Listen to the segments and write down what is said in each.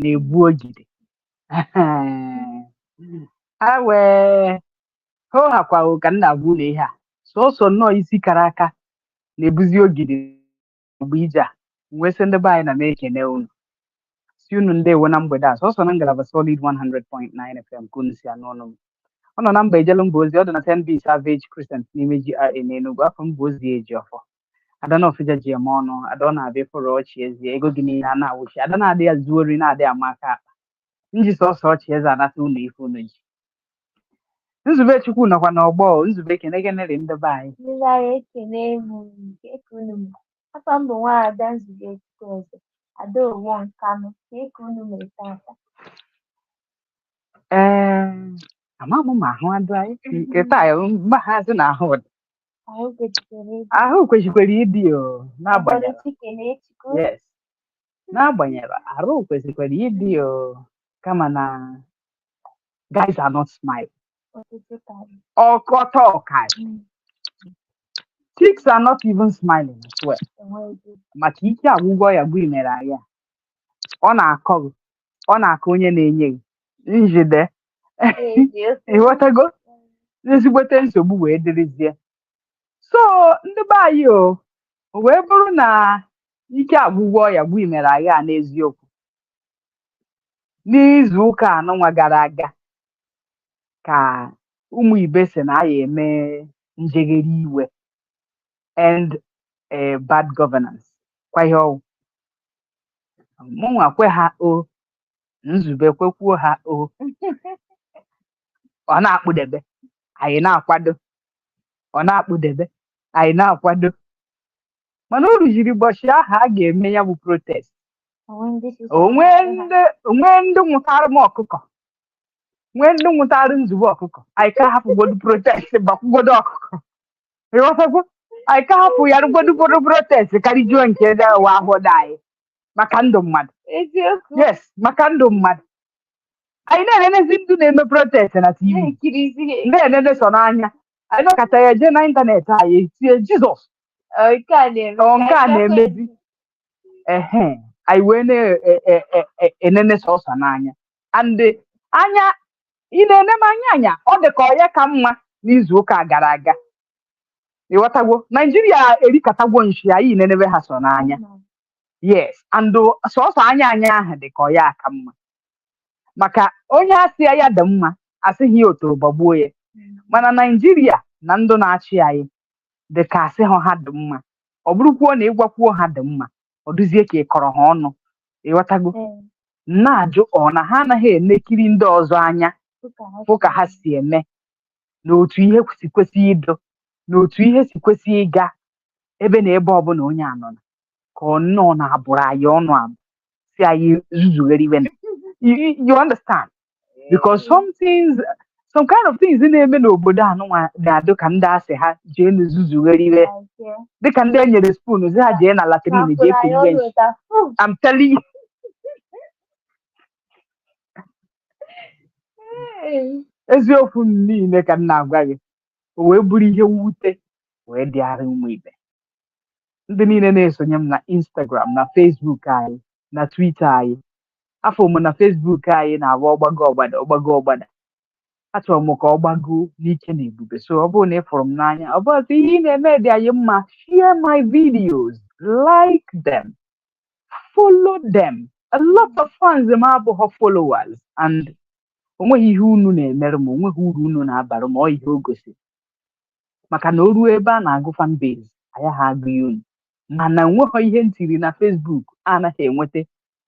na-ebu ogidi a wee ho hakwa ka nna bụ na ihe a sọsọ nnọọ isi kara aka na-ebuzi ogidi mgbe ije a wee sị ndị be anyị na m ekene unu si unu ndewo na mgbede a sọsọ na ngalaba solid 100.9 FM ka unu si anụ ọnụ m ọ nọ na mba ejelu mba ozi ọ dị na 10B Savage Crescent n'ime GRA n'Enugu afọ mba ozi eji ọfọ Adana Ofija ji eme ọnụ ada ọ na-abịa ịfụrụ ọchị ezi ego gị niile a na-awụchi ada na-adị ya zuo ori na-adị ama aka akpa nji sọsọ ọchị eze anata unu ife unu ji nzube chukwu nọkwa n'ọgbọ nzube ekene kenere ndị be anyị Ndị agha ekene m nke unu m. Afọ m bụ Nwaada Nzube Chukwueze, Ada Owo Nkanụ, ka unu mere tata. ama m ma ahụ adụ anyị nke taa mgbaghazi na ahụ dị Ahụ kwesịrị ịdị. ahụ kwesịkwara ịdị o n'agbanyeghị Ọbọdụ Chikene Chukwu. yes n'agbanyeghị arụ kwesịkwara ịdị o kama na guys are not smiling Ọtụtụ karị. ọkọta ọkara chicks are not even smiling as well Enweghị. maka ike agwụgwọ ya bụ imere anyị ọ na-akọ gị ọ na-akọ onye na-enye gị njide ịghọtago ezigbote nsogbu wee dịrịzie so ndị be anyị o wee bụrụ na ike agwụgwọ ya bụ imere anyị a n'eziokwu n'izu ụka anọnwa gara aga ka ụmụ ibe si na ya eme njeghere iwe and bad governance kwa ihe ọwụ mụnwa kwe ha o nzube kwekwuo ha o ọ na-akpụdebe anyị na-akwado ọ na-akpụdebe anyị na-akwado mana uru jiri ụbọchị ahụ a ga-eme ya bụ protest onwe ndị nwụtara m ọkụkọ nwee ndị nwụtara nzube ọkụkọ anyị ka hapụgodu protest bakwugodo ọkụkọ ịghọtagwo anyị ka hapụ ya rụgodu protest karịjuo nke eze ụwa ahụ dị anyị maka ndụ mmadụ yes maka ndụ mmadụ anyị na-enenezi ndụ na-eme protest na TV na-enene so n'anya anyị nọkọta ya jee na ịntanetị anyị etinye Jizọs nke a na-emezi anyị wee na-enene sọsọ n'anya and anya ị na-ene m anya ọ dị ka ọ ya ka mma n'izu ụka gara aga ịghọtagwo Naijiria erikatagwo nshi anyị nenebe ha so n'anya yes and sọsọ anya ahụ dị ka ọ ya aka mma maka onye asị ya dị mma asịghị ya otu gbagbuo ya mana Naijiria na ndụ na-achị anyị dị ka asị ha dị mma ọ bụrụkwuo na ịgwakwuo ha dị mma ọ dụzie ka ị kọrọ ha ọnụ ịghọtago na-ajụ ọ na ha anaghị elekiri ndị ọzọ anya fụ ka ha si eme na otu ihe si kwesị ịdụ na otu ihe si kwesị ịga ebe na ebe ọbụla onye anọ na ka ọ nnọọ na-abụrụ anyị ọnụ abụ si anyị zuzugheriwe na you understand because some kind of things na-eme n'obodo anụnwa na-adụ ka ndị asị ha jee n'zuzugheriwe dịka ndị e nyere spoon zi ha jee na latrin jee kurie nchi I'm telling you eziokwu m niile ka m na-agwa gị o wee bụrụ ihe mwute wee dịara ụmụ ibe ndị niile na-esonye m na Instagram na Facebook anyị na Twitter anyị afọ m na Facebook anyị na-abụ ọgbago ọgbada achọrọ m ka ọ gbagoo n'ike na ebube so ọ bụrụ na ị fụrụ m n'anya ọ bụrụ ihe ị na-eme dị anyị mma share my videos like them follow them a lot of fans m abụghị followers and onweghị ihe unu na-emerụ m onweghị uru unu na-abara m ọ ihe o gosiri maka na o ruo ebe a na-agụ fan base anyị ha agụghị unu mana enweghị ihe ntiri na Facebook anaghị enweta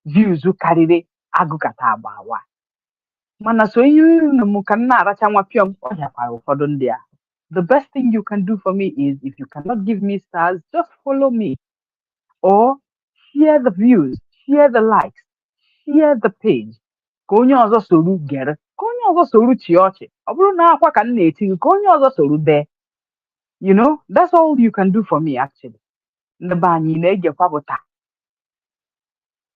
views karịrị agụkata agba awa mana so ihe unu m ka m na-aracha nwa pịọm ọ hịakwara ụfọdụ ndị a the best thing you can do for me is if you cannot give me stars just follow me or share the views share the likes share the page ka onye ọzọ soro gere ka onye ọzọ soro chi ọchị ọ bụrụ na akwa ka m na-eti ka onye ọzọ soro dee you know that's all you can do for me actually ndị be anyị na-egekwa bụ taa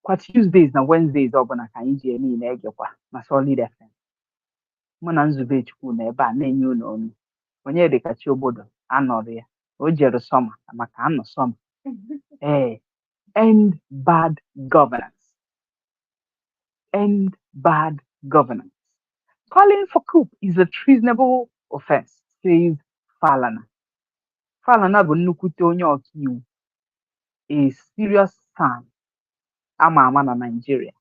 kwa Tuesdays na Wednesdays ọbụla ka anyị ji eme na-egekwa na Solid FM mụ na Nzube Chukwu na ebe a na-enye unu ọnụ onye dịkachi obodo anọrọ ya o jere sọma maka anọ sọma end bad governance end bad governance. Calling for coup is a treasonable offense, says Falana. Falana bụ nnukwute onye ọkaiwu, a serious sign ama ama na Nigeria.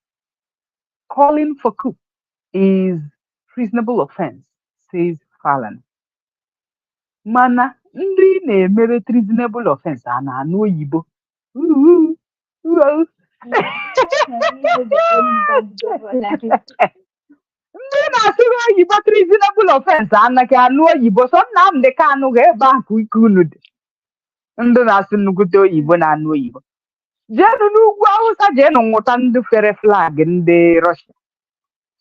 Calling for coup is treasonable offense, says Falana. Mana ndị na-emere treasonable offense a na-anụ oyibo. Ndị na-asụrụ oyibo treasonable offense anaghị anụ oyibo, so Nnamdị Kanụ ga-ebe ahụ ike unu dị. Ndị na-asụ nnukwute oyibo na-anụ oyibo. Jeenụ n'ugwu Awụsa jeenụ nwụta ndị fere flag ndị Russia.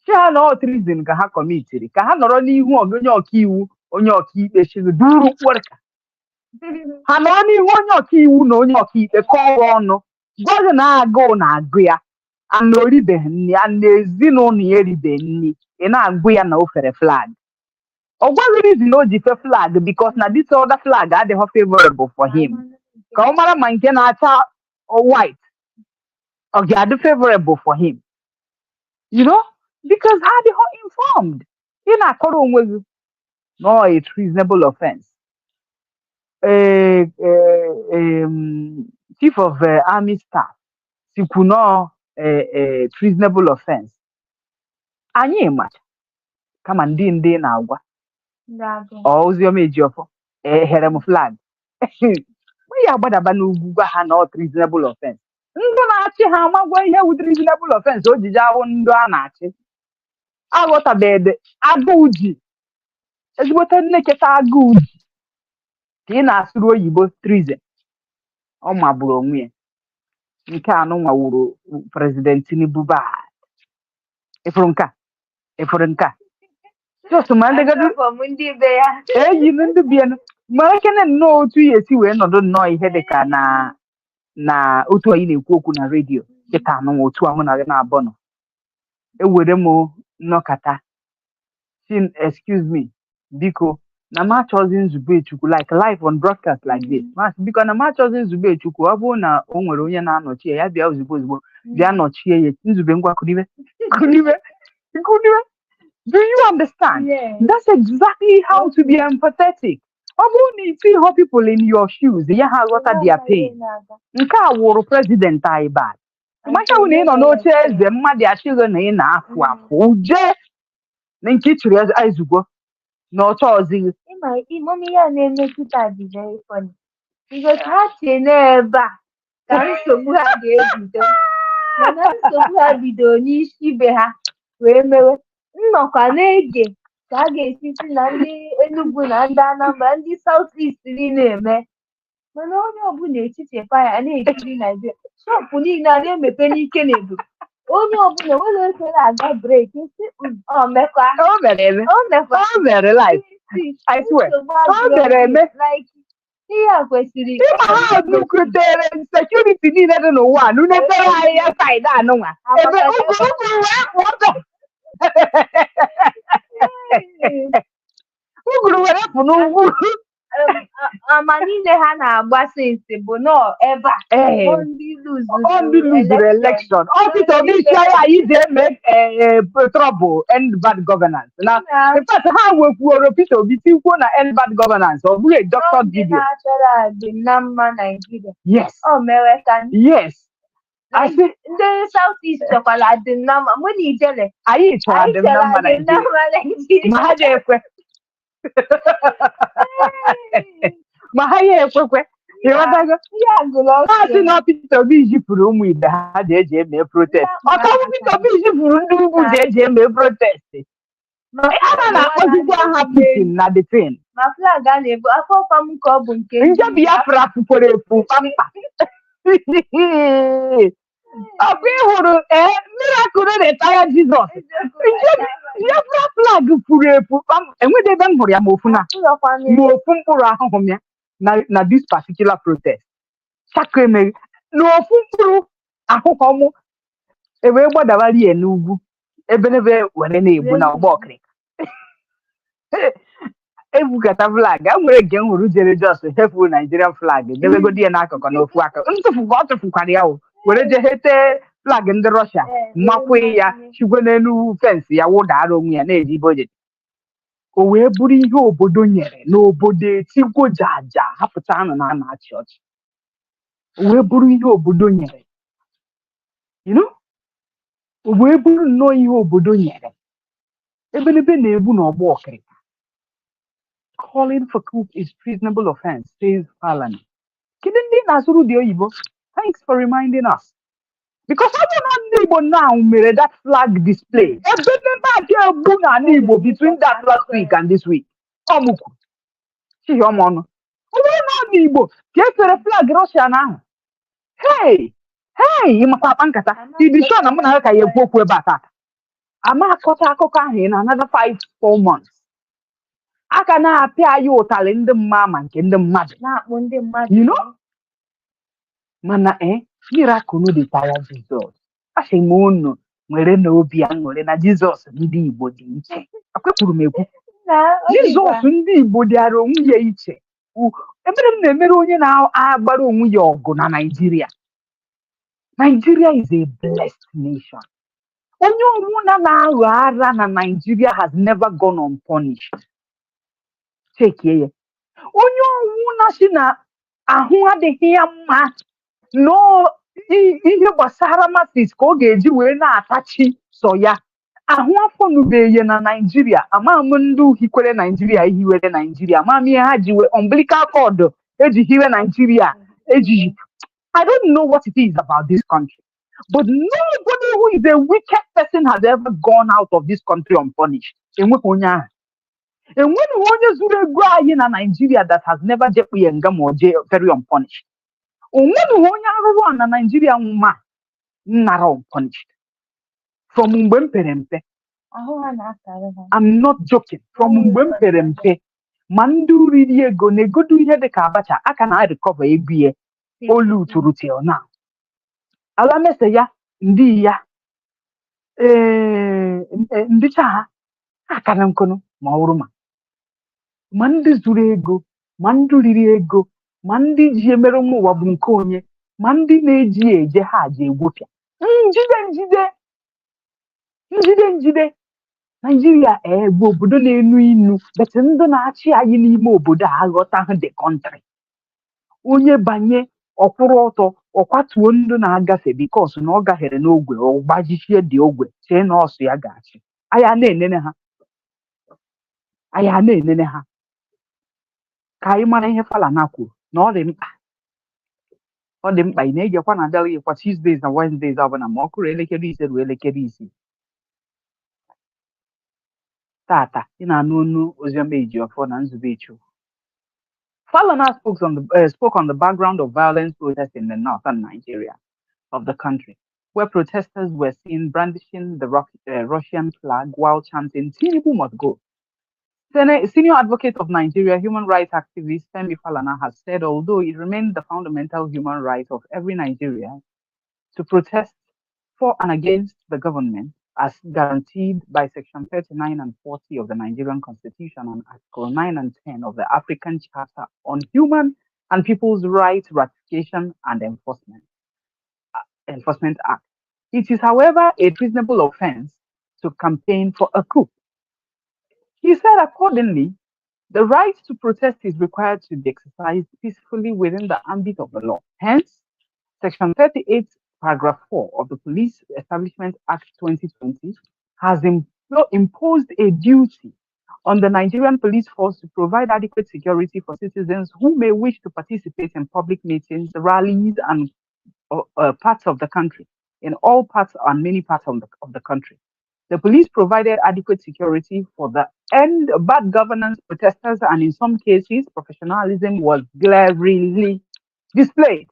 Si ha na ọ treason ka ha kọmitiri, ka ha nọrọ n'ihu onye ọkaiwu onye ọkaikpe chiri duru kwerka. Ha nọrọ n'ihu onye ọkaiwu na onye ọkaikpe kọọ ọnụ gwaghị na agụụ na-agụ ya ana oribeghị nri ya na ezinụlọ ya eribeghị nri, ị na-agụ ya na o fere flag. Ọ gwaghị reason o ji fe flag because na this other flag adịghị favorable for him. Ka ọ mara ma nke na-acha white ọ ga-adị favorable for him. You know, because ha adịghị informed. Ị na-akọrọ onwe gị no a treasonable offense. Chief of Army Staff sikwu no treasonable offense. Anyị macha kama ndị na-agwa Ozioma Ejiofọ ehere m flag. Mgbe ya agbadaba n'ugwu gwa ha na treasonable offense. Ndị na-achị ha amagwa ihe wu treasonable offense ojiji ahụ ndị a na-achị. Aghọtabeghị agụụ ji ezigbote nneketa agụụ ji ka ị na-asụrụ oyibo treason. Ọ magburu onwe ya. Nke anụ nwawuru President Tinubu bad. Ịfụrụ nke a? Ịfụrụ nke a? Just ma ndị eyi ndị bịanụ ma ekene nnọọ otu ya esi wee nọdụ nnọọ ihe dịka na otu anyị na-ekwu okwu na redio kịta anụ otu ahụ na na-abọ nọ. Ewere m nnọkata excuse me biko na m achọghịzi nzube Chukwu like live on broadcast like this. Biko na m achọghịzi nzube Chukwu, ọ bụrụ na o nwere onye na-anọchi ya bịa ozugbo bịa nọchie ya nzube ngwa kunibe. Do you understand? Yeah. That's exactly how to be empathetic. Ọ bụrụ na you see how people in your shoes ya ha ghọta their pain. Nke a wụrụ president anyị bad. Maka na ị nọ n'oche eze mmadụ achịghị na ị na-afụ afụ je na nke ị chịrị ezugbo na ọchọ ọzịghị. Ịmụmụ ya na-emetụta dị very funny. Because ha chee n'ebe a ka nsogbu ha ga-ebido. Mana nsogbu ha bidoro n'isi ibe ha wee mewe. Nnọkwa na-ege ka a ga-esi si na ndị Enugu na ndị Anambra ndị South East niile eme. Mana onye ọbụla echichekwa ya na-ekiri Nigeria. Shọpụ niile a na-emepe n'ike na-ebu. Onye ọbụla nwere ekele aga breki si o mekwa. O mere life. I swear. O mere eme. Ihe a kwesịrị ịma ha nukwutere security niile dị n'ụwa nunefere anyị ya saịdị anụnwa ebe ugwu wee pụọ uguru were pụ n'ugwu. ama niile ha na-agba sinsi bụ nọ ebe a ndị luzuru election. Peter Obi isi anyị ji eme trouble end bad governance. Na in fact ha wekwuoro Peter Obi tikwuo na end bad governance ọ bụrụ a doctor video. Dị na mma Nigeria. Yes. O mere ka yes. ndị South East chọkwara dị na mma mgbe na ijele anyị chọrọ dị na mma Nigeria ma ha ga-ekwe ma ha ya ekwekwe ịghọtago. Ha sị na Peter Obi jipụrụ ụmụ ibe ha ji eji eme protest. Ọkawu Peter Obi jipụrụ ndị ugwu ji eji eme protest. A na-akpọzikwa ha Putin na the train. Ma flag a na-ebu afọ ọkwa m ka ọ bụ nke nje Biafra fụkwara efu pampa. Ọ bụ ịhụrụ miracle retire Jizọs. Biafra flag furu efu pampa. Enweghị ebe m hụrụ ya ma ofu mkpụrụ ahụhụ m ya na this particular protest. Chaka emeghị na ofu mkpụrụ ahụhụ m ewee gbadabara ya n'ugwu ebe n'ebe were na-egbu na ọgba ọkịrịka. Ebukata flag a nwere nke m hụrụ jere jos hefu Nigerian flag debegodi ya n'akụkụ n'ofu aka ọ tụfukwara ya were je hete flag ndị Russia makwe ya chigwe n'elu fensị ya wụdara onwe ya na-eji budget o wee bụrụ ihe obodo nyere n'obodo etigwo jaja hapụta anụ na a na-achị ọchị o wee bụrụ ihe obodo nyere o wee bụrụ nnọọ ihe obodo nyere ebelebe na-egbu n'ọgbọ ọkịrịka. Calling for coup is treasonable offense, says Falana. Kedu ndị na-asụrụ dị oyibo? Thanks for reminding us. Because I don't know Igbo now mere that flag display. Ebelebe aka egbu na Igbo between that last week and this week. Ọmụkwu. Chihi ọmọnụ. Ọ bụrụ na Igbo ka efere flag Russia ahụ. Hey! Hey! Ịmakwa akpa nkata. Ịdị sure na mụ na ha ka ya ekwu okwu ebe a tata. Ama akọta akụkọ ahụ in another 5-4 months. Aka na-apịa anyị ụtalị ndị mma ma nke ndị mmadụ. Na-akpụ ndị mmadụ. Mana miracle no dey tire Jizọs. Asị m unu nwere na obi aṅụrị na Jizọs ndị Igbo dị iche. Akwekwuru m ekwu. Jizọs ndị Igbo dịara onwe ya iche. Ebere m na-emere onye na-agbara onwe ya ọgụ na Nigeria. Nigeria is a blessed nation. Onye ọbụla na-aghọ ara na Nigeria has never gone unpunished. Chekie ya. Onye ọbụla si na ahụ adịghị ya mma no ihe gbasara masis ka ọ ga-eji wee na-atachi so ya ahụ afọ nubeghị na Nigeria ama m ndị hikwere Nigeria hiwere Nigeria ama m ihe ha ji wee umbilical cord eji hiwe Nigeria eji I don't know what it is about this country but nobody who is a wicked person has ever gone out of this country unpunished. Enweghị onye ahụ. Enweghị onye zuru ego anyị na Nigeria that has never jekwu ya nga ma o jee very unpunished. Onweghị onye arụrụ a na Nigeria nwa nara unpunished. From mgbe m pere mpe. I'm not joking. From mgbe m pere mpe. Ma ndị riri ego na-egodu ihe dịka abacha aka na-recover ego ya olu tụrụ till now. Ala mese ya ndị ya ndị cha ha akara nkụnụ ma ọ bụrụ ma ndị zuru ego ma ndị riri ego ma ndị ji emere ụmụ ụwa bụ nke onye ma ndị na-eji eje ha ji egwopịa njide Nigeria bụ obodo na-enu inu bet ndị na-achị anyị n'ime obodo a aghọtaghị the country. Onye banye ọkwụrụ ọtọ ọkwatuo ndị na-agafe bikos na ọ gahere n'ogwe ọ gbajichie dị ogwe chee na ọsụ ya ga-achị anya na-enene ha ka anyị mara ihe Falana kwuru na ọ dị mkpa ị na-egekwa na adịghịkwa Tuesdays na Wednesdays ọbụla ma ọ kụrụ elekere 5 ruo elekere 6 tata ị na-anụ onu oziọma Ejiofọ na Nzubechu. Falana spoke on the background of violent protests in the northern Nigeria of the country, where protesters were seen brandishing the Russian flag while chanting "Tinubu must go." Senior advocate of Nigeria, human rights activist Femi Falana has said although it remains the fundamental human right of every Nigerian to protest for and against the government as guaranteed by Section 39 and 40 of the Nigerian Constitution and Article 9 and 10 of the African Charter on Human and People's Rights Ratification and Enforcement Act. It is, however, a treasonable offense to campaign for a coup. He said accordingly, the right to protest is required to be exercised peacefully within the ambit of the law. Hence, Section 38, Paragraph 4 of the Police Establishment Act 2020 has imposed a duty on the Nigerian police force to provide adequate security for citizens who may wish to participate in public meetings, rallies, and parts of the country, in all parts and many parts of the country. The police provided adequate security for the end bad governance protesters, and in some cases, professionalism was glaringly displayed.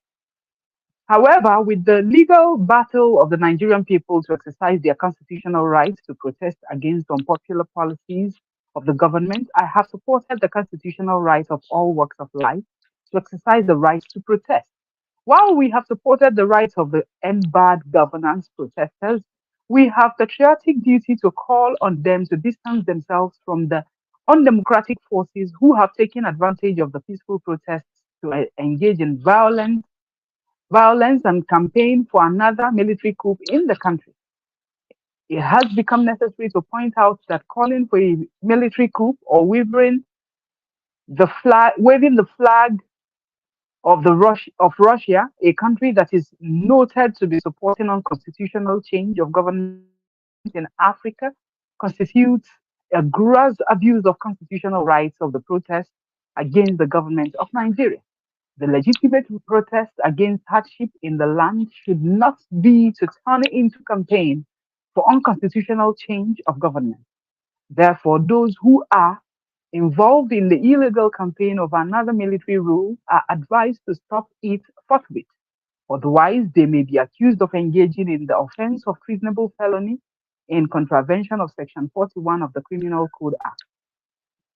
However, with the legal battle of the Nigerian people to exercise their constitutional rights to protest against unpopular policies of the government, I have supported the constitutional right of all walks of life to exercise the right to protest. While we have supported the rights of the end bad governance protesters, we have patriotic duty to call on them to distance themselves from the undemocratic forces who have taken advantage of the peaceful protests to engage in violent violence and campaign for another military coup in the country. It has become necessary to point out that calling for a military coup or waving the flag of Russia, a country that is noted to be supporting unconstitutional change of government in Africa, constitutes a gross abuse of constitutional rights of the protest against the government of Nigeria. The legitimate protest against hardship in the land should not be to turn it into campaign for unconstitutional change of government. Therefore, those who are involved in the illegal campaign of another military rule are advised to stop it forthwith. Otherwise, they may be accused of engaging in the offense of treasonable felony in contravention of Section 41 of the Criminal Code Act.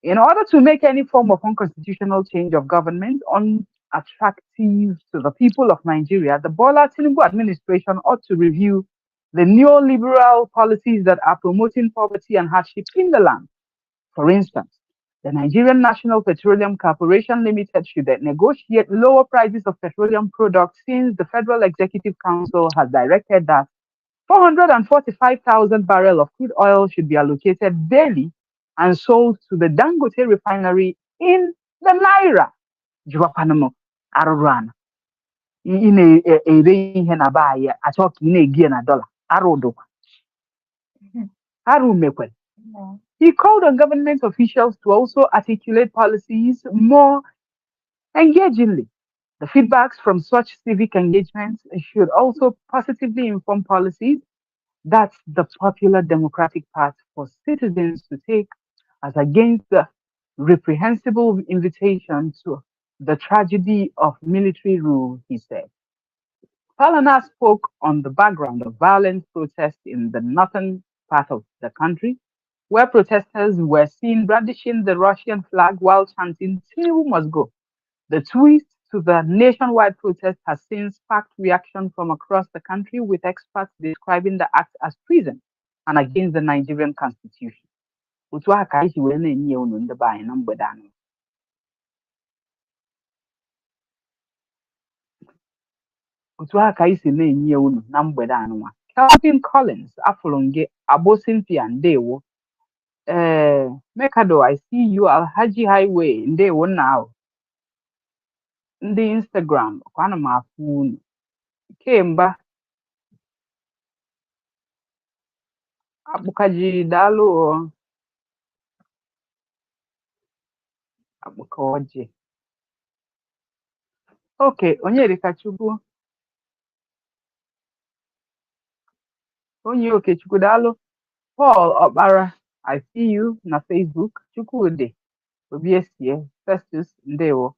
In order to make any form of unconstitutional change of government unattractive to the people of Nigeria, the Bola Tinubu administration ought to review the neoliberal policies that are promoting poverty and hardship in the land. For instance, the Nigerian National Petroleum Corporation Limited should negotiate lower prices of petroleum products since the Federal Executive Council has directed that 445,000 barrels of crude oil should be allocated daily and sold to the Dangote refinery in the Naira. Jiwapanamo, Arurana. Ere ihe na ba ya achọ ka ị na-egi na dollar. Arụdụkwa. Arụ mekwere. He called on government officials to also articulate policies more engagingly. The feedbacks from such civic engagements should also positively inform policies that the popular democratic path for citizens to take as against the reprehensible invitation to the tragedy of military rule, he said. Falana spoke on the background of violent protests in the northern part of the country, where protesters were seen brandishing the Russian flag while chanting, Tinubu must go. The twist to the nationwide protest has since sparked reaction from across the country, with experts describing the act as treason and against the Nigerian constitution. Otu a ka anyị si wee na-enye unu ndị be anyị na mgbede anọ. Otu a ka anyị si na-enye unu na mgbede anụnwa. Calvin Collins afụrụ gị Agbo Cynthia ndewo. Mekado I see you Alhaji Highway ndewo nna ahụ. Ndị Instagram kwa ana m afụ unu. Kemgbe akpụkaji daalụ o. Akpụka ọjị. Okay, Onyedikachukwu. Onye Okechukwu daalụ. Paul Okpara, I see you na Facebook. Chukwudi Obiesie, Festus ndewo.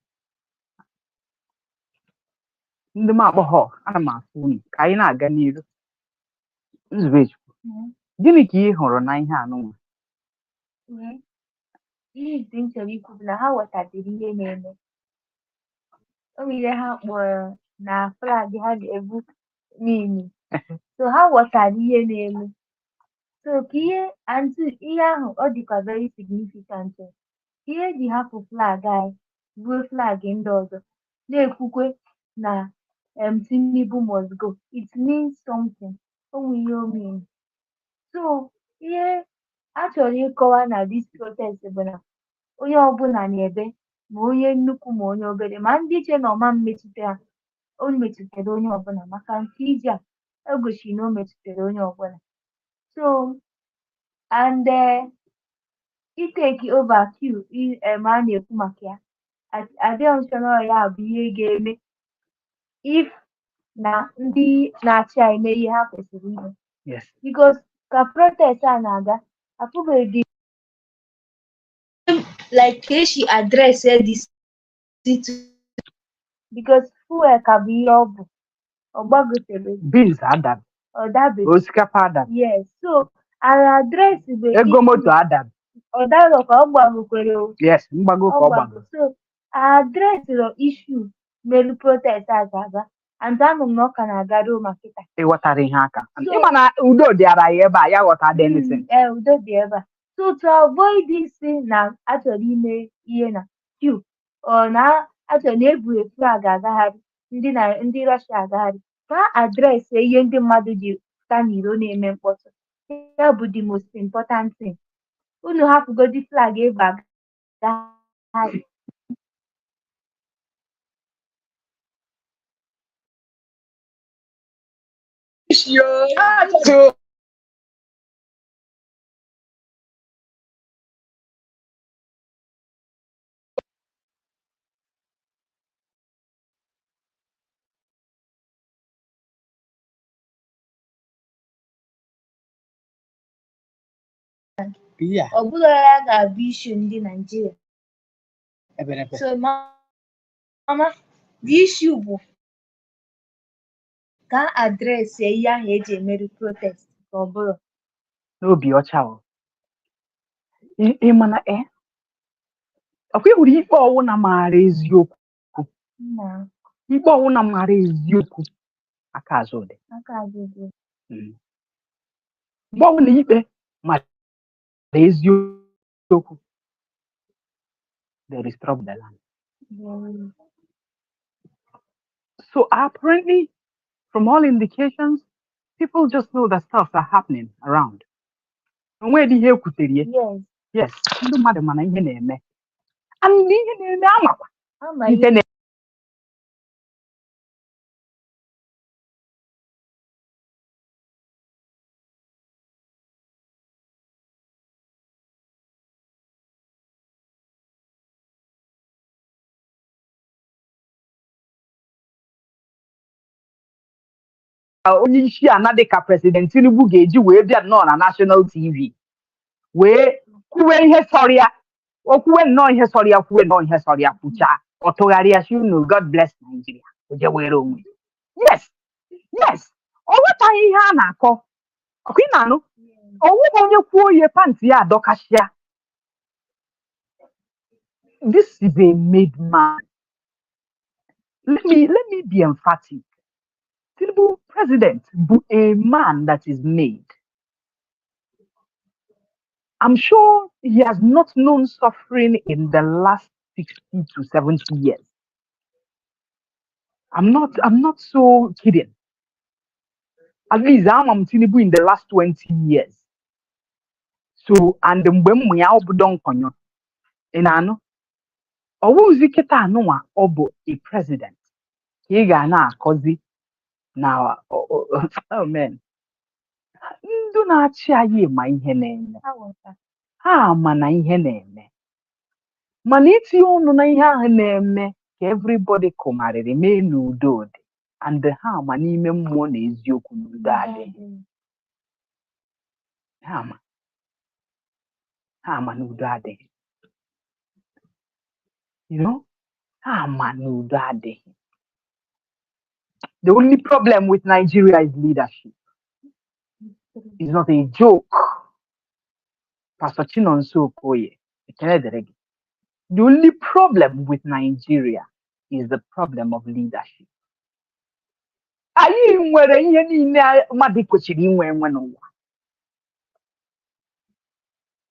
Ndị m akpọghọ ana m afụ unu ka anyị na-aga n'iru. Nzubechukwu, gịnị ka ị hụrụ na ihe anụnwa? Ihe isi m chọrọ ikwu bụ na ha ghọtadịrị ihe na-eme. O nwere ha kpọrọ na flag ha ga-ebu n'imi. So ha ghọtara ihe na-eme. So ka ihe ahụ ọ dịkwa very significant. Ihe eji hapụ flag anyị ruo flag ndị ọzọ na-ekwukwe na Tinubu must go. It means something. O nwere ihe o mean. So ihe a chọrọ ịkọwa na this protest bụ na onye ọbụla na-ebe ma onye nnukwu ma onye obere ma ndị iche na ọma mmetụta ha o metụtara onye ọbụla maka nke ije a egosi na o metụtara onye ọbụla. So and iteki over Q a na-ekwu maka ya adịghị ya bụ ihe ga-eme if na ndị na-achị anyị mee ihe ha kwesịrị ime. Yes. Because ka protest a na-aga afụbeghị like ka esi address this situation because fuel ka bụ ihe ọ bụ ọgbagotere beans adabi ọdabeghị osikapa adabi. Yes, so our address bụ ego moto adabi ọdalọ ka ọ gbagokwere. Yes, mgbago ka ọ gbago. So our address the issue mere protest a ga-aga and anụ m na ọ ka na-aga ruo maka kịta. Ịghọtara ihe aka. Ịma na udo dịara ya ebe a ya ghọta anything. Udo dị ebe a. So to avoid this thing na achọrọ ime ihe na Q ọ na achọrọ na eburu flag agagharị ndị Russia agagharị ka adreesị ihe ndị mmadụ ji pụta n'iro na-eme mkpọtụ. Ya bụ the most important thing. Unu hapụgodi flag ebe agagharị. Ọ bụrụ ya ga-abụ issue ndị Nigeria. So mama, the issue bụ ka adreesị ihe ahụ eji emeri protest ka ọ bụrụ n'obi ọcha o. Ịmana ọkwa ịhụrụ ikpe ọwụ na maara eziokwu. Ikpe ọwụ na maara eziokwu aka azụ dị. Mgbe ọwụ na ikpe maara eziokwu, there is trouble in the land. So apparently, from all indications, people just know that stuff are happening around. And where the hell could they? Yes, no matter man, I'm here. And internet. Onye isi ana dịka President Tinubu ga-eji wee bịa nnọọ na National TV wee kwuwe ihe sọrọ ya, okwuwe nnọọ ihe sọrọ ya, kwuwe nnọọ ihe sọrọ ya, kwuchaa ọtụgharịa si unu God bless Nigeria o je were onwe. Yes, ọ ghọtaghị ihe a na-akọ. Ọkwa ị na-anụ ọnwụghị onye kwuo ihe pantị ya adọkasịa. This is a made man. Let me be emphatic. Tinubu president bụ a man that is made. I'm sure he has not known suffering in the last 60 to 70 years. I'm not so kidding. At least I'm Tinubu in the last 20 years. So, and mgbe m ya obodo nkonyo. Inano. Owuzi kita anụwa ọ bụ a president. Ka ị ga na-akọzi na oh man. Ndụ na-achị anyị ma ihe na-eme. Ha ma na ihe na-eme. Mana itinye ọnụ na ihe ahụ na-eme ka everybody kụmarịrị mee n'udo dị. And ha ma n'ime mmụọ na eziokwu n'udo adịghị. Ha ma n'udo adịghị. You know? Ha ma n'udo adịghị. The only problem with Nigeria is leadership. It's not a joke. Pastor Chinonso Okoye. The only problem with Nigeria is the problem of leadership. Anyị nwere ihe niile mmadụ kwesịrị inwe n'ụwa.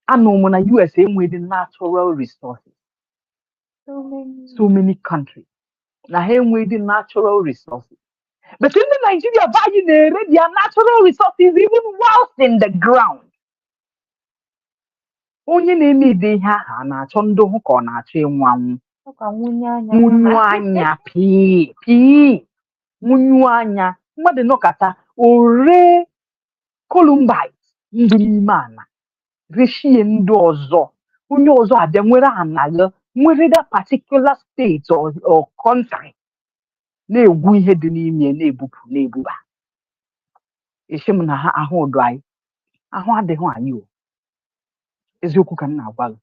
Anụ m na USA enwere natural resources. So many countries. Na ha enwere natural resources. But in Nigeria, their natural resources even whilst in the ground. Onye na-eme ide ihe aha na-achọ ndị hụ ka ọ na-achọ ịnwụ anwụ. Nwunyu anya pii. Nwunyu anya. Mmadụ nọkata ore Columbite ndị n'ime ana. Reshie ndị ọzọ. Onye ọzọ abịa nwere ana nwere that particular state or country. Na-egwu ihe dị n'ime na-ebupụ na-ebuba. Eshim na ha ahụ ụdọ anyị. Ahụ adịghị anyị o. Eziokwu ka m na-agwa gị.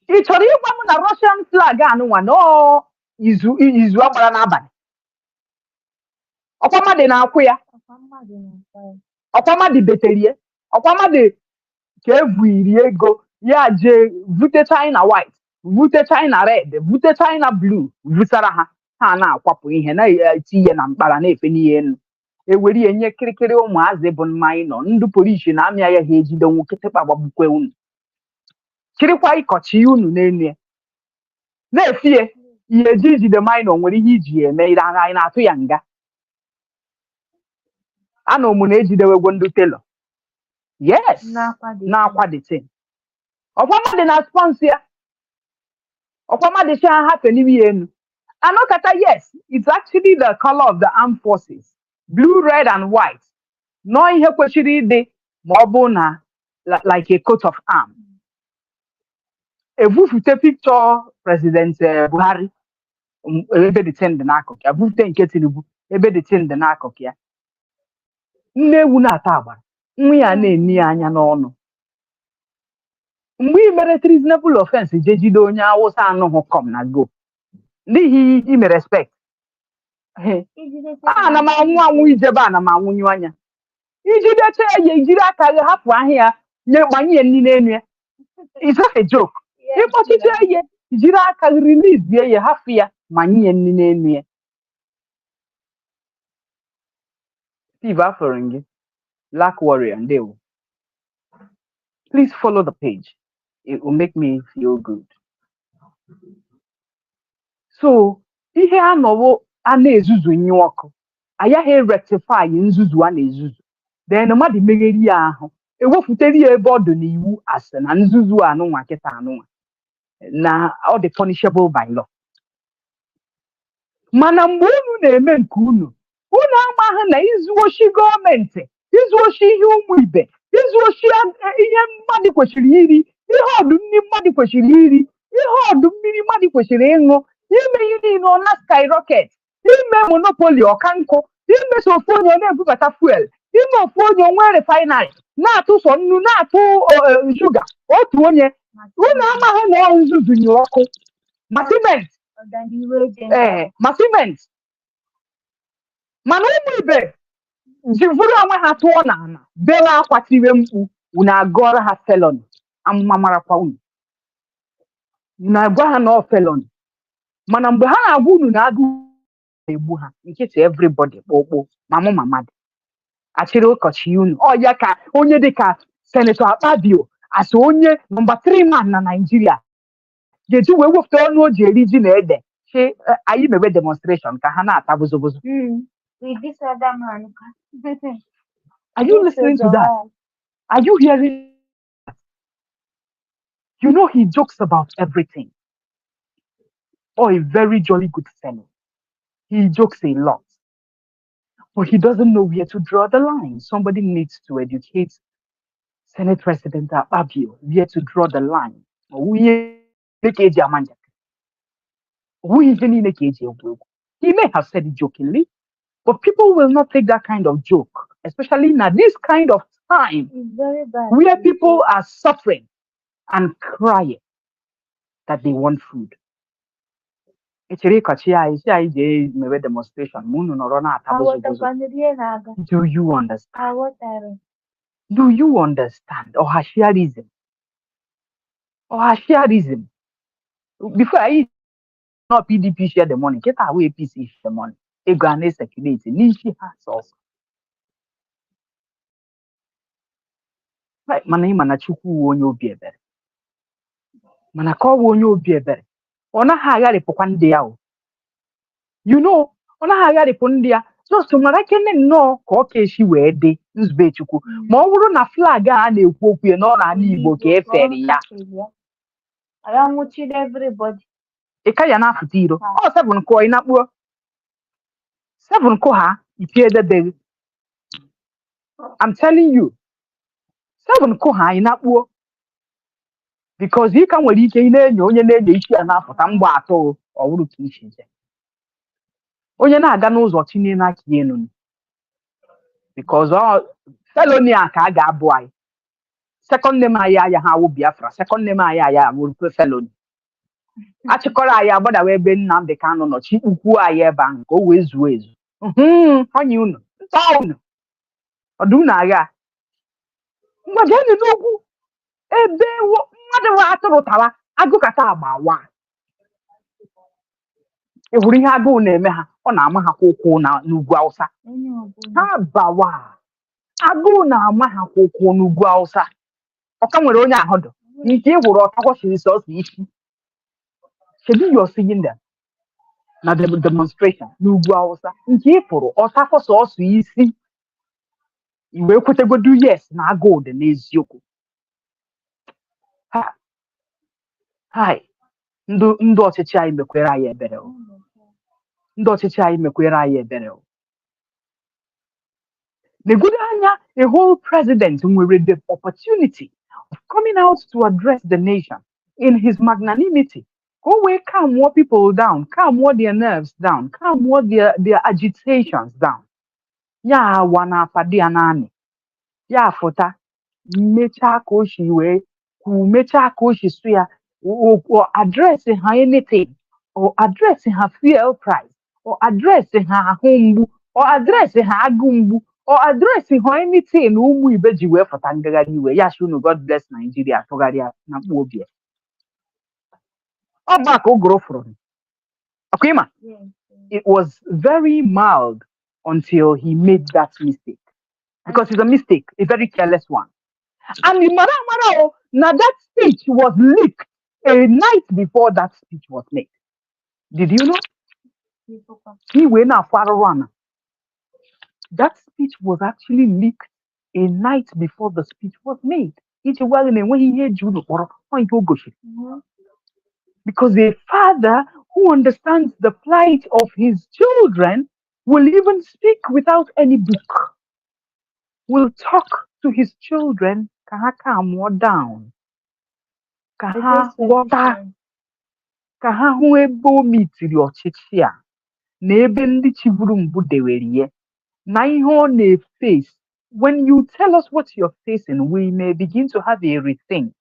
Ị chọrọ ịgwa m na Russian flag anụnwa nọọ izu agbara n'abalị? Ọkwa mmadụ na-akwụ ya? Ọkwa mmadụ beterie? Ọkwa mmadụ ka evuiri ego ya jee vute China white, vute China red, vute China blue, vutara ha na-akwapụ ihe na-eti ihe na mkpara na-efe n'ihe enu. Ewere ihe nye kirikiri ụmụazị bụ mmanya nọ ndị polisi na-amị ya ha ejide nwoke tekpa gbagbukwe unu chirikwa ịkọchi unu n'enu ya na-efie ihe jide minor nwere ihe iji eme ire anyị na-atụ ya nga ana ụmụ na-ejidewegwo ndị telo yes na-akwa the thing ọkwa mmadụ na sponsor ya ọkwa mmadụ chi ha hafe n'ime ya enu anọkata yes it's actually the color of the armed forces blue red and white nọ ihe kwesịrị ịdị ma ọ bụ na like a coat of arms ebufute picture President Buhari ebe the thing dị n'akụkụ ya bufute nke Tinubu ebe the thing dị n'akụkụ ya nne ewu na-ata agbara nwa ya na-eni ya anya n'ọnụ mgbe ị mere treasonable offense je jide onye Awụsa anụghị kom na go n'ihi ime respect ana m anwụ ijebe ana m anwụnyu anya ijidecha ya ijiri aka gị hapụ ahịa nye gbanye nri n'elu ya it's not a joke ịkpọchiche ya jiri aka gị release ya hapụ ya ma nye nri n'elu ya Steve afọrọ gị Black Warrior ndewo please follow the page it will make me feel good so ihe anọwo a na-ezuzu nye ọkụ ayaghị rectify nzuzu a na-ezuzu then mmadụ megheri ya ahụ ewepụtara ya ebe ọ dị n'iwu asị na nzuzu anụnwa kịta anụnwa na ọ dị punishable by law mana mgbe unu na-eme nke unu amaghị na izuochi gọọmenti izuochi ihe ụmụ ibe izuochi ihe mmadụ kwesịrị iri ihe ọdụ nri mmadụ kwesịrị iri ihe ọdụ mmiri mmadụ kwesịrị ịṅụ ime ihe niile ọ na skyrocket ime monopoly ọkankụ imeso ofu onye ọ na-ebubata fuel ime ofu onye onwe refinery na-atụ sọ nnu na-atụ shuga otu onye unu amaghị na ọ nzuzu nye ọkụ ma simenti ma simenti mana ụmụ ibe ji vụrụ onwe ha tụọ n'ala bere akwa tire mkpu unu agọrọ ha felon amụma marakwa unu agwa ha na ọ felon mana mgbe ha na-agwa unu na agụ egbu ha nkịtị everybody kpokpo ma mụ ma mmadụ achịrị ụkọchị unu ọ ya ka onye dịka Senator Akpabio asị onye nọmba 3 man na Nigeria ga-eji wee wepụta ọnụ o ji eri ji na ede chi anyị mebe demonstration ka ha na-ata bozobozo. This other man. Are you listening to that? Are you hearing? You know he jokes about everything. Oh, a very jolly good fellow. He jokes a lot. But he doesn't know where to draw the line. Somebody needs to educate Senate President Akpabio where to draw the line. He may have said it jokingly, but people will not take that kind of joke, especially now this kind of time where people are suffering and crying that they want food. Demonstration. Do you understand? Do you understand? Or Hashiarism? Before I eat, not PDP share the money, get away APC share the money. A granny circulate, Nishi has also. Right, mana chuku onye obi ebere. Mana ka ọ onye obi ebere. Ọ naghị agharịpụkwa ndị ya o. You know, ọ naghị agharịpụ ndị ya. So mara kene nnọọ ka ọ ka-esi wee dị nzube Chukwu. Ma ọ bụrụ na flag a na-ekwu okwu ya n'ọla ala Igbo ka efere ya. Everybody. Ị ka ya na-afụta iro. Ọ 7 kụọ ị na-akpụọ. 7 kụ ha ipie edebeghị. I'm telling you. 7 kụ ha ị na-akpụọ. Because ị ka nwere ike ị na-enyo onye na-enyo isi ya na-apụta mgba atọ ọ bụrụ ka isi je. Onye na-aga n'ụzọ tinye n'aka enu. Because felony a ka a ga-abụ anyị. Second name anyị aya ha awụ Biafra. Second name anyị aya awụ felony. Achịkọrọ anyị agbadawa ebe Nnamdi Kanu nọ chi ukwu anyị ebe ahụ ka o wee zuo ezu. Onye unu, nta unu. Ọdụ unu agha. Mgbajenụ n'okwu ebe mmadụ atụrụ tawa agụkata agbawa. Ị hụrụ ihe agụụ na-eme ha ọ na-ama ha ụkwụ n'ugwu Awụsa. Ha bawa agụụ na-ama ha ụkwụ n'ugwu Awụsa. Ọka nwere onye ahụ dụ nke ị hụrụ ọtakwọchiri sọsọ isi. Should you seeing them? na the demonstration n'ugwu Awụsa nke ịfụrụ ọsafọ sọsọ isi iwe kwetegodu yes na agụụ dị n'eziokwu ha hai ndị ọchịchị anyị mekwere anyị ebere ndị ọchịchị anyị mekwere anyị ebere negodu anya a whole president nwere the opportunity of coming out to address the nation in his magnanimity. Go away, calm more people down, calm more their nerves down, calm more their agitations down. Ya wana fadianani. Ya fota. Mecha koshi we. Mecha koshi suya. Or addressing her anything. Or addressing her fuel price. Or addressing her home. Or addressing her agumbu. Or addressing her anything. Umu ibeji we fatangagari we. Ya shunu God bless Nigeria. Togaria na mobile. Oh, back, oh, grow from. Okay, ma. It was very mild until he made that mistake. Because it's a mistake, a very careless one. And the Mara, now that speech was leaked a night before that speech was made. Did you know? He went now far run. That speech was actually leaked a night before the speech was made. It's well in when he heard you or because a father who understands the plight of his children will even speak without any book, will talk to his children, kaha more down, kaha wata, kaha huebo mitiri ọchịchị a, na ebe ndị chiburu mbụ dewere na ihe ọ na-face. When you tell us what you're facing, we may begin to have a rethink.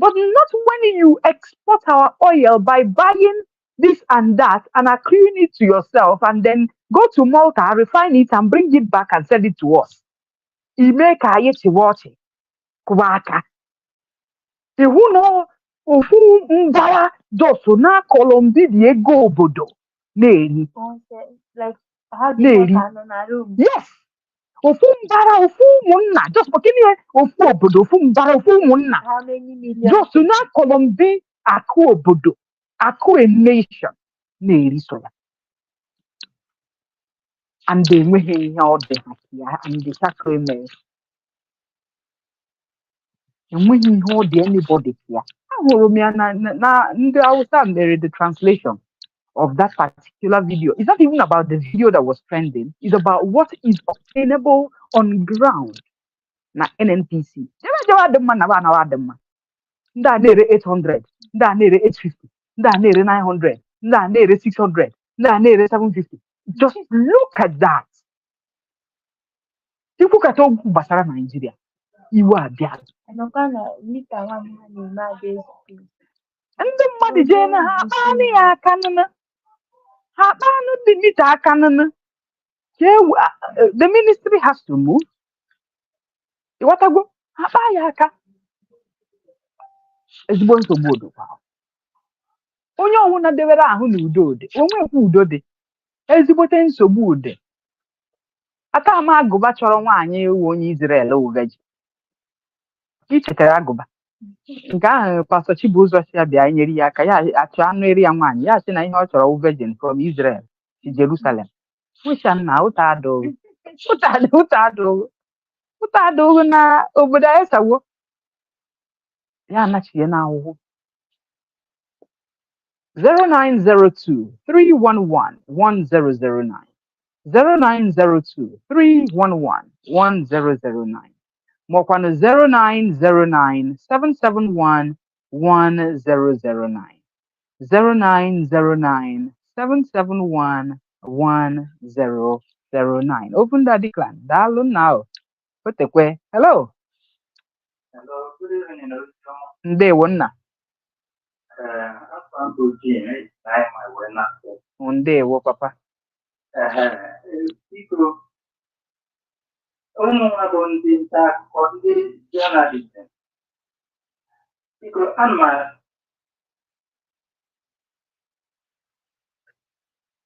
But not when you export our oil by buying this and that and accruing it to yourself and then go to Malta, refine it and bring it back and sell it to us. Imeka yechiwochi kwaka. Ihu no ofu mbara doso na kolombi di ego obodo na-eri. Like how do you room? Yes. Ofu mbara ofu ụmụnna just for gịnị ofu obodo ofu mbara ofu ụmụnna How many million? just na kolombi akụ obodo akụ a nation na-eri so ya and enweghị ihe ọ dị ha ya and the sacrament enweghị ihe ọ dị anybody ya ahụrụ m ya na ndị Hausa mere the translation of that particular video. It's not even about the video that was trending. It's about what is obtainable on ground. Na NNPC. Ndị a na-ere 800, ndị a na-ere 850, ndị a na-ere 900, ndị a na-ere 600, ndị a na-ere 750. Just look at that. Ikwu kata okwu gbasara Nigeria. Iwe abịa. Ndị mmadụ jee na ha akpanụ ya aka nụnụ. Ha akpanụ dị mita aka nụnụ. The ministry has to move. Ịghọtago? Ha akpa ya aka. Ezigbo nsogbu odokwa. Onye ọwụna dewere ahụ na udo dị. Onwekwa udo dị. Ezigbote nsogbu dị. Aka ama agụba chọrọ nwaanyị ewu onye Israel uveji. Ichetara agụba. Nke ahụ Pastor Chibuzor si abịa nyere ya aka ya achọ anụ eri ya nwaanyị ya sị na ihe ọ chọrọ virgin from Israel to Jerusalem. Wụcha nna ụta adụghị na obodo anyị sawo ya anachighị n'ahụhụ. 0902-311-1009 0902-311-1009 maọkwanụ 0909-771-1009 0909-771-1009. Open that decline. Daalụ now. Otekwe. Hello. Hello, good evening. Ndewo nna. Ndewo papa. Biko, ụmụ nwa bụ ndị nta akụkọ ndị jọnalist. Biko, ana m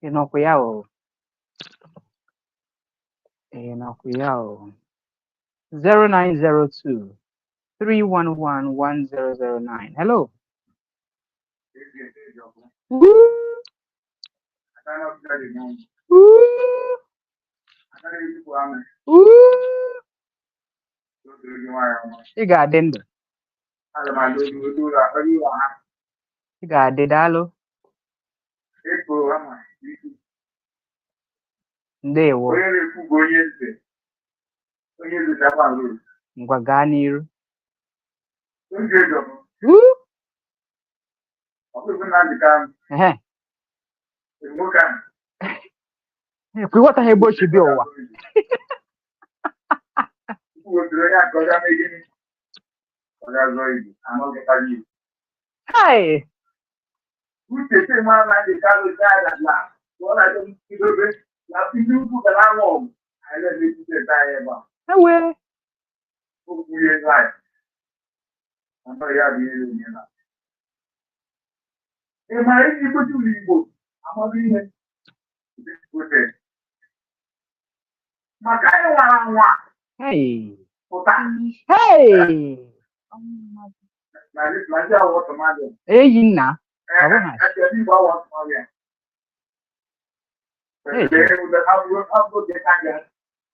Ịnọkwa ya o. Ịnọkwa ya o. 0902-311-1009. Hello. Woo! Ị ga-adị ndụ. Ị ga-adị daalụ. Ndewo. Ngwa gaa n'iru. Ịghọtaghị ebe o si bịa ụwa. Hey! Ewe. Hey! Hey! Eyi nna.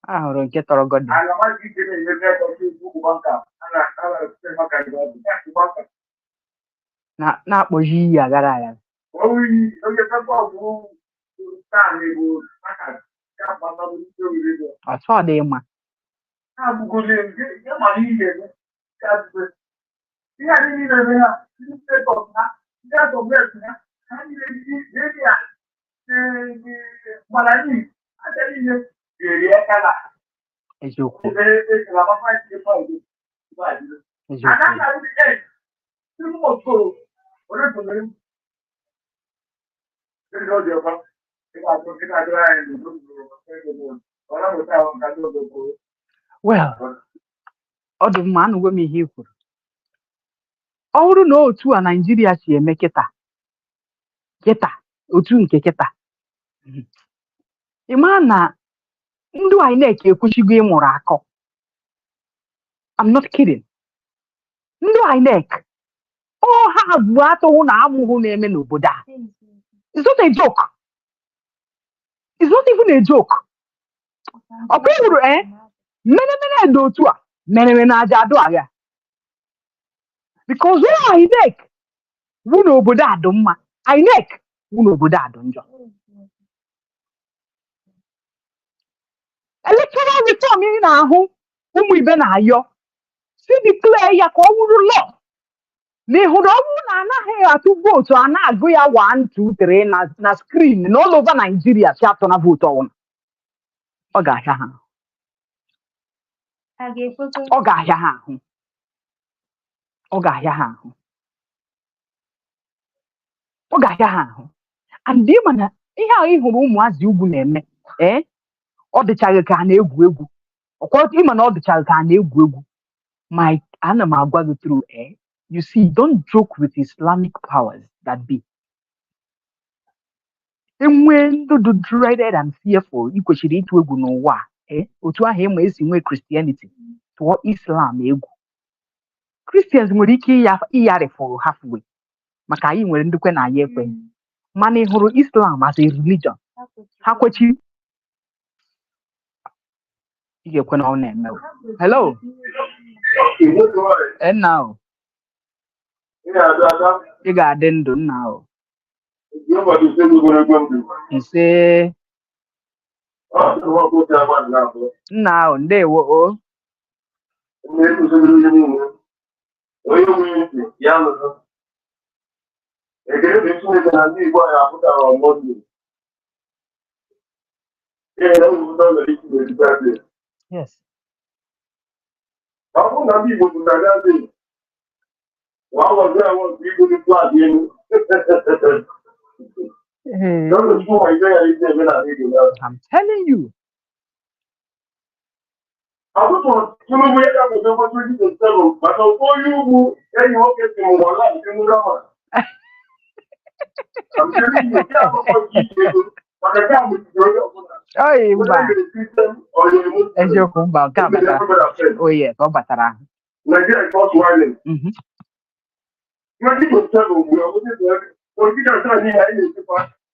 Ahụrụ nke tọrọ gọdị. Na-akpọji iyi agara agara. Ọtụ ọ dị mma. Eziokwu. Well, ọ dị mma, anụgo m ihe i kwuru. Ọ bụrụ na otu a Naijiria si eme kịta otu nke kịta, ị maa na ndị INEC ekwuchigo ịmụrụ akọ. I'm not kidding. Ndị INEC ha bụ atụhụ na amụhụ na-eme n'obodo a. It's not a joke. It's not even a joke. Ọ bụ hụrụ mene dị otu a mere na aja adụ agha. Because INEC wụ n'obodo a dị mma, INEC wụ n'obodo a dị njọ. Electoral reform ị na-ahụ ụmụ ibe na-ayọ si declare ya ka ọ wụrụ law. Na ịhụrụ ọ bụrụ na anaghị atụ vootu a na-agụ ya 1, 2, 3 na screen na all over Nigeria si atụ na vootu ọwụna. Ọ ga-ahịa ha. Ọ ga-ahịa ha ahụ. Ọ ga-ahịa ha ahụ. Ọ ga-ahịa ha ahụ. And ịma na ihe ahụ ị hụrụ ụmụazị ugwu na-eme ọ dịchaghị ka a na-egwu egwu. Ọkwa ịma na ọ dịchaghị ka a na-egwu egwu. Ana m agwa gị through you see, don't joke with Islamic powers that be. Enwe ndụ dị dreaded and fearful ị kwesịrị ịtụ egwu n'ụwa otu ahụ ịma esi nwee Christianity tụọ Islam egwu. Christians nwere ike ịgharịfụ halfway maka anyị nwere ndukwe na anyị ekweghị. Mana ị hụrụ Islam as a religion, ha kwechiri. Ị ga-ekwe na ọ na-eme. Hello. Nna o. Ị ga-adị ndụ nna o. Ise. Nna o, ndewo o. Yes. I'm telling you. Oye, mba. Eziokwu mba nke a batara. Oye, ka ọ batara.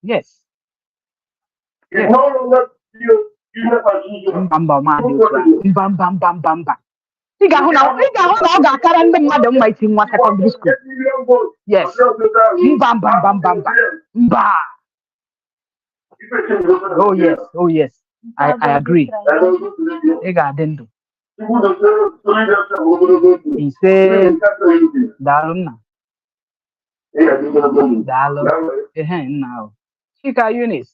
Yes. Yes. Mbamba. Ị ga-ahụ na ọ ga-akara ndị mmadụ mma iti nwa secondary school. Yes. Mba. Oh yes. I agree. Ị ga-adị ndụ. Ise daalụ nna. Daalụ. Nna ahụ. Chika Eunice.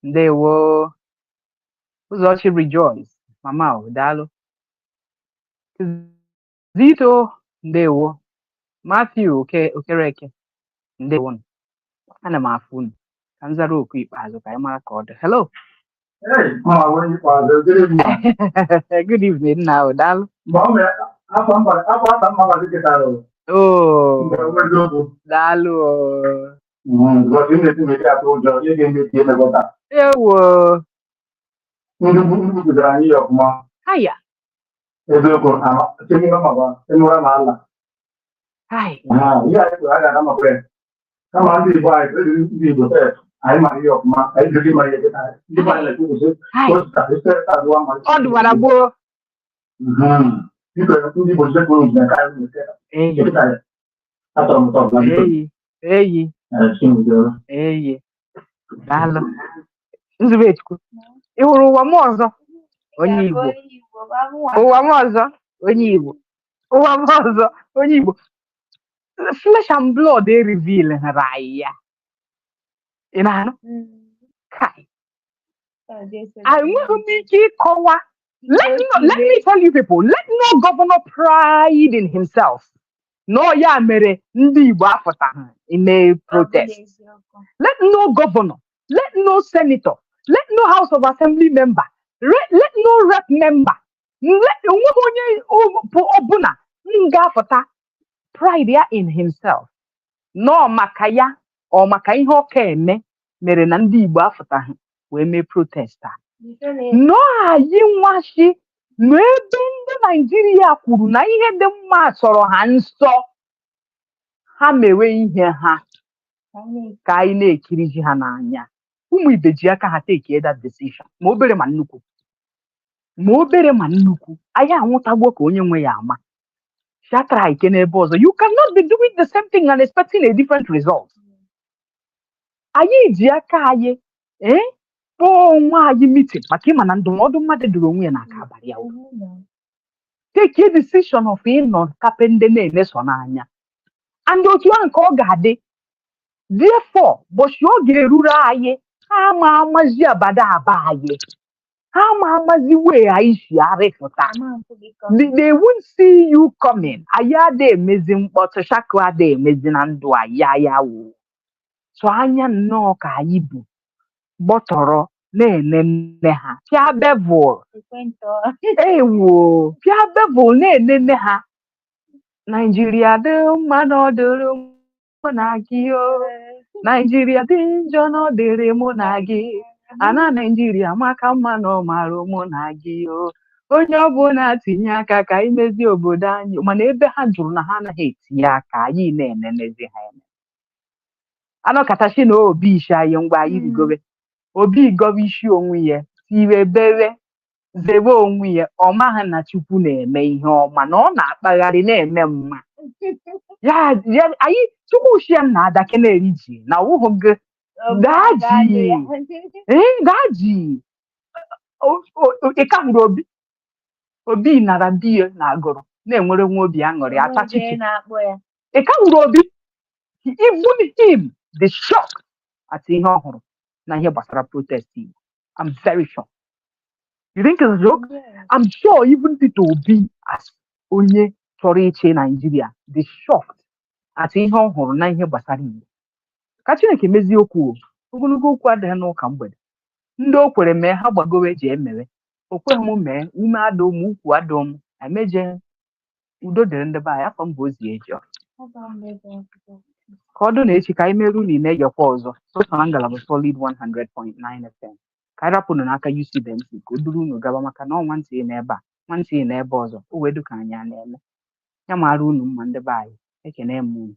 Ndewo. Ụzọchi Rejoice. Mama ahụ, daalụ. Zito, ndewo. Matthew Okereke, ndewo. Ana m afụ unu. Ka m zara okwu ikpeazụ ka anyị mara ka ọ dị. Hello. Good evening, now, daalụ. Oh, daalụ. Ewo. Haya. Hi. Daalụ. Nzubechukwu. Ị hụrụ ụwa m ọzọ? Onye Igbo. Ụwa m ọzọ? Onye Igbo. Ụwa m ọzọ? Onye Igbo. Flesh and blood they reveal ya. Ị na-anụ? Kai. Enweghị m ike ịkọwa. Let me tell you people, let no governor pride in himself. No ya mere ndị Igbo afọtaghị in a protest. Let no governor, let no senator, let no House of Assembly member, let no rep member, onweghị onye ọbụla ga-afọta pride ya in himself. No maka ya ọ maka ihe ọka eme mere na ndị Igbo afọtaghị wee mee protest a. No anyị nwashi n'ebe ndị Naijiria kwuru na ihe dị mma sọrọ ha nsọ ha mewe ihe ha ka anyị na-ekiri ji ha n'anya. Ụmụ ibe ji aka ha take that decision ma obere ma nnukwu anyị anwụtagbo ka onye nwe ya ama. Shatra ike n'ebe ọzọ. You cannot be doing the same thing and expecting a different result. Anyị ji aka anyị kpọọ onwe anyị meeting maka ịma na ndụmọdụ mmadụ duru onwe ya n'aka abalị ya. Take a decision of ịnọ kape ndị na-emeso n'anya. And otu ahụ ka ọ ga-adị. Therefore, bọchị ọ ga-eruru anyị ha ma amazi abada aba anyị. Ha ma amazi wee anyị si arịfụta. They won't see you coming. Anyị ada emezi mkpọtụ shakụ ada emezi na ndụ anyị ya wụ. So anya nnọọ ka anyị bụ gbọtọrọ na-enene ha. Pịa bevel. Ewo, pịa bevel na-enene ha. Nigeria dị mma na ọ dịrị mụ na gị o. Nigeria dị njọ na ọ dịrị mụ na gị. Ana Nigeria maka mma na ọ mara mụ na gị o. Onye ọbụla tinye aka ka anyị mezie obodo anyị. Mana ebe ha jụrụ na ha anaghị etinye aka anyị na-enenezi ha eme. Anọkatachi na obi isi anyị ngwa anyị rigobe. Obi gobe isi onwe ya tiwe bere zebe onwe ya ọ maghị na Chukwu na-eme ihe ọma na ọ na-akpagharị na-eme mma. Ya anyị Chukwu shie m na-adake na-eri ji na ọwụhụ gị daji ịka hụrụ obi nara di ya na agụrụ na-enwere nwa obi aṅụrị atachichi. Ịka hụrụ obi even him the shock at ihe ọhụrụ na ihe gbasara protest Igbo. I'm very sure. You think it's a joke? Yeah. I'm sure even Peter Obi as onye chọrọ ịchị Nigeria the shocked at ihe ọhụrụ na ihe gbasara Igbo. Ka Chineke mezie okwu ogologo okwu adịghị n'ụka mgbede. Ndị o kwere mee ha gbagowe ji emere. O kweghị m mee ume ada ụmụ ukwu ada ụmụ emeje udo dịrị ndị be anyị afọ mbụ ozi eji ọrụ. Ka ọ dụ na-echi ka anyị merụ na na-egekwa ọzọ soso na ngalaba Solid 100.9 FM. Ka anyị rapụrụ n'aka UCBMC ka o duru unu gaba maka na ọ nwantị n'ebe a nwantị n'ebe ọzọ o wee duka anyị a na-eme. Ya mara unu mma ndị be anyị ekene m unu.